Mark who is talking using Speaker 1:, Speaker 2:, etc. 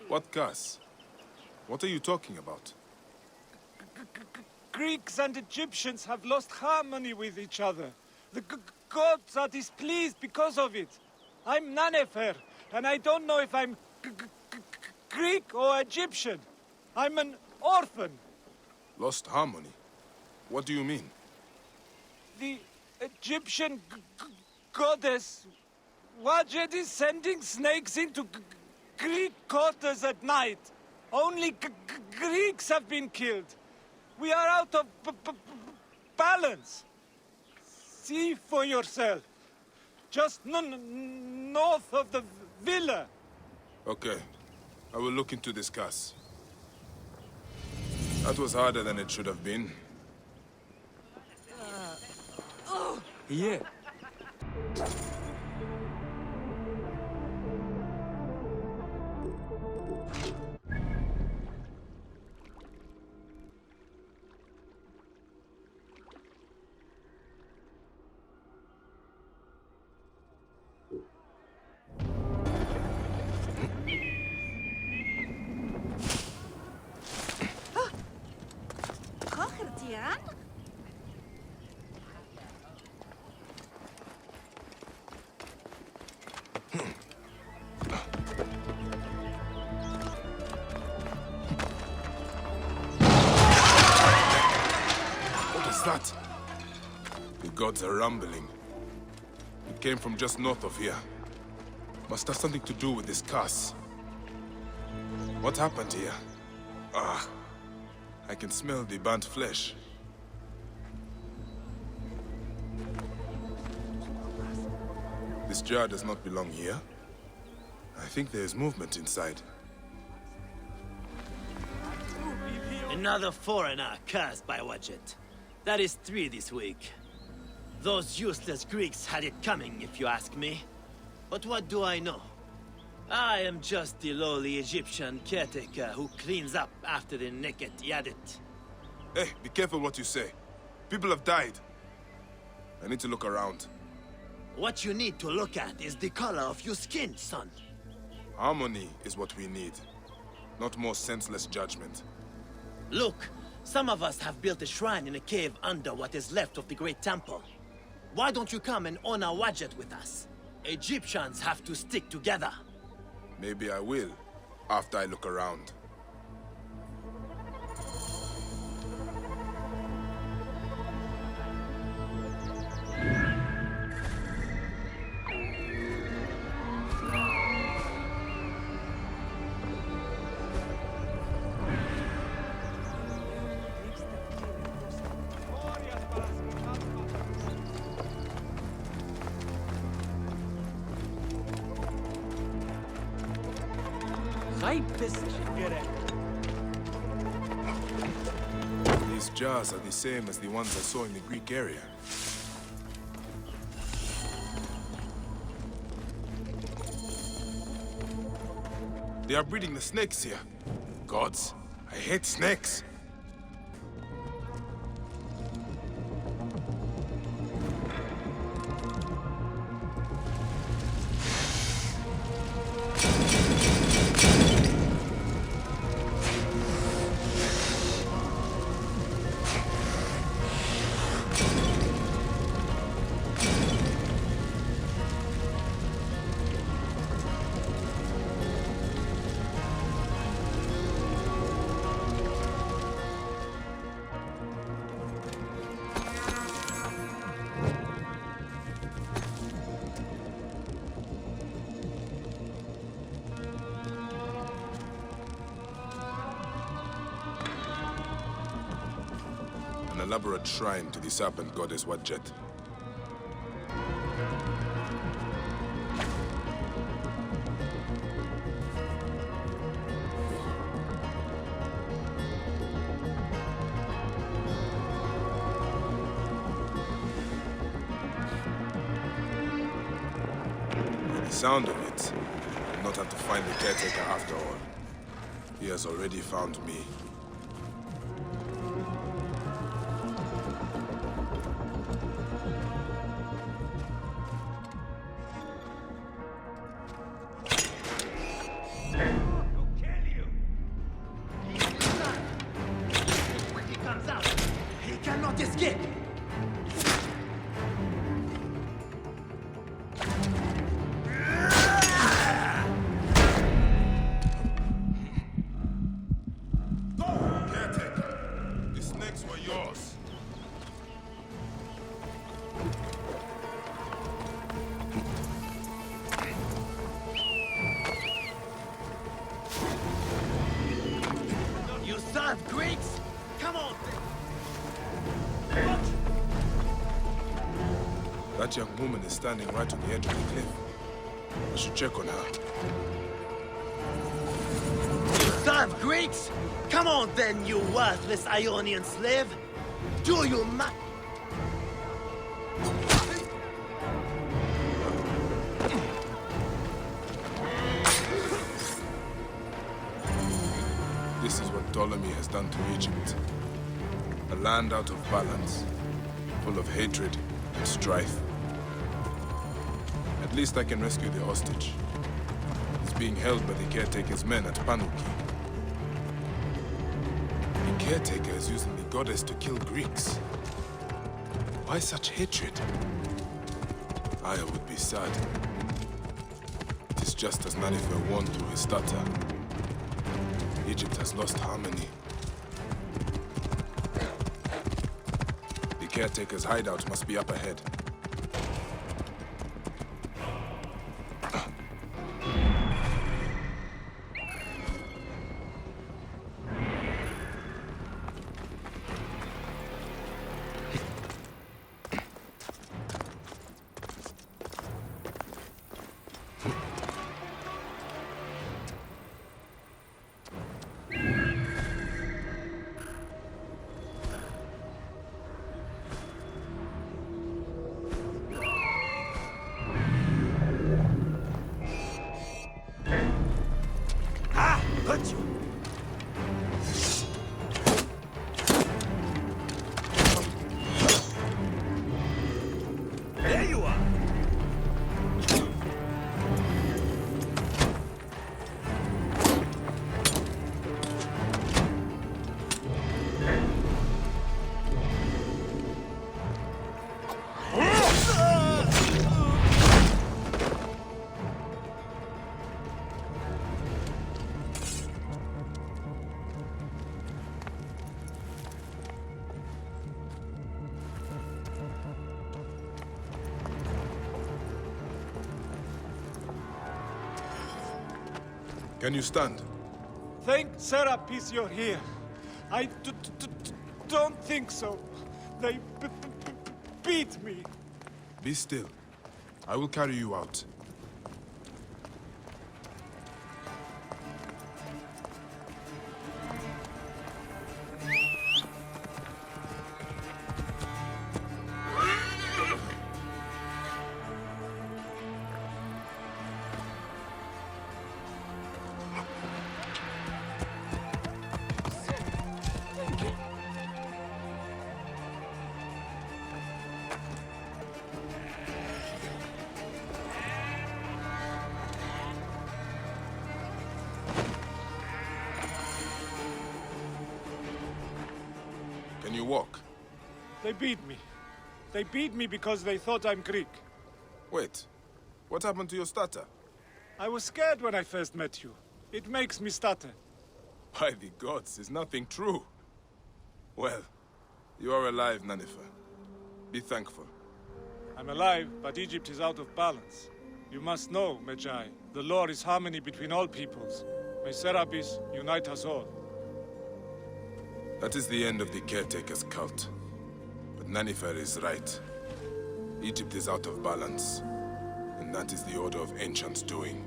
Speaker 1: What curse? What are you talking about?
Speaker 2: Greeks and Egyptians have lost harmony with each other. The gods are displeased because of it. I'm Nanefer, and I don't know if I'm Greek or Egyptian. I'm an orphan.
Speaker 1: Lost harmony? What do you mean?
Speaker 2: The Egyptian goddess Wadjet is sending snakes into Greek quarters at night. Only Greeks have been killed. We are out of balance. See for yourself. Just north of the villa.
Speaker 1: Okay. I will look into this curse. That was harder than it should have been.
Speaker 2: Yeah.
Speaker 1: That? The gods are rumbling. It came from just north of here. Must have something to do with this curse. What happened here? I can smell the burnt flesh. This jar does not belong here. I think there is movement inside.
Speaker 3: Another foreigner cursed by Wadjet. That is 3 this week. Those useless Greeks had it coming, if you ask me. But what do I know? I am just the lowly Egyptian caretaker who cleans up after the naked Yadit.
Speaker 1: Hey, be careful what you say. People have died. I need to look around.
Speaker 3: What you need to look at is the color of your skin, son.
Speaker 1: Harmony is what we need, not more senseless judgment.
Speaker 3: Look, some of us have built a shrine in a cave under what is left of the Great Temple. Why don't you come and honor Wadjet with us? Egyptians have to stick together.
Speaker 1: Maybe I will, after I look around. These jars are the same as the ones I saw in the Greek area. They are breeding the snakes here. Gods, I hate snakes. An elaborate shrine to the serpent goddess Wadjet. By the sound of it, I'll not have to find the caretaker after all. He has already found me.
Speaker 3: starve, Greeks? Come on!
Speaker 1: That young woman is standing right on the edge of the cliff. I should check on her.
Speaker 3: Starve, Greeks? Come on then, you worthless Ionian slave! Do you ma-
Speaker 1: This is what Ptolemy has done to Egypt. A land out of balance, full of hatred and strife. At least I can rescue the hostage. He's being held by the caretaker's men at Panuki. The caretaker is using the goddess to kill Greeks. Why such hatred? Aya would be sad. It is just as Nanifer warned through his stutter. Egypt has lost harmony. The caretaker's hideout must be up ahead.
Speaker 3: Got you! There you are!
Speaker 1: Can you stand?
Speaker 2: Thank Serapis you're here. I don't think so. They beat me.
Speaker 1: Be still. I will carry you out. Can you walk?
Speaker 2: They beat me. They beat me because they thought I'm Greek.
Speaker 1: Wait. What happened to your stutter?
Speaker 2: I was scared when I first met you. It makes me stutter.
Speaker 1: By the gods, is nothing true. Well, you are alive, Nanifer. Be thankful.
Speaker 2: I'm alive, but Egypt is out of balance. You must know, Medjai, the law is harmony between all peoples. May Serapis unite us all.
Speaker 1: That is the end of the caretaker's cult. But Nanifer is right. Egypt is out of balance. And that is the order of ancients' doing.